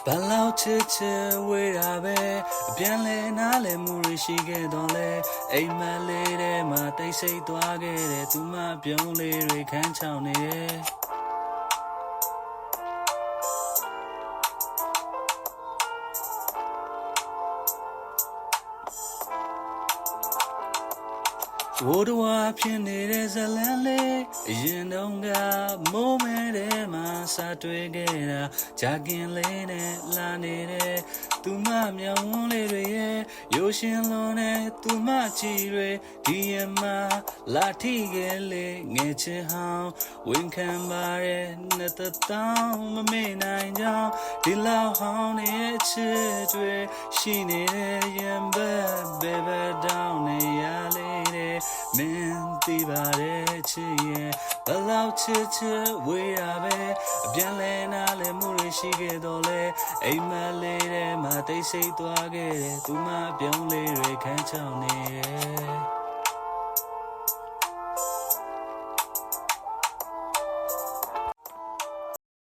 ဘာလောက်ချစ်ချစ်ဝေးတာပဲအပြန်လဲနားလဲမှုရရှိခဲ့တော့လဲအိမ်မက်လေးထဲမှာတိတ်ဆိတ်သွားခဲ့တယ်သူမပြုံးလေးတွေခန်းချောင်းနေတယ်ဝိုးတော်ဖြစ်နေတဲ့ဇလန်းလေးအရင်တုန်းကမိုးမဲထဲမှာစတွေ့ခဲ့တာဂျာကင်လေးနဲ့လာနေတဲ့သူမမြောင်ဝန်းလေးတွေရဲ့ရိုးရှင်းလွန်တဲ့သူမချီတွေဒီရမလာထိခဲ့လေငယ်ချစ်ဟောင်းဝန်ခံပါရဲ့နှစ်တောင်းမမေ့နိုင်ကြောင်းဒီလောက်ဟောင်းရဲ့ချစ်တွေရှိနေတဲ့ရင်ဘက်ဘယ်ဘက်တောင်းနေရလေမင်းသိပါတယ်ချစ်ရဲ့ဘလောက်ချစ်ချစ်ဝေးရပဲအပြန်လဲနားလဲမှုရရှိခဲ့တော့လဲအိမ်မက်လေးထဲမှာတိတ်ဆိတ်သွားခဲ့တယ်သူမပြုံးလေးတွေခန်းချောင်းနေရဲ့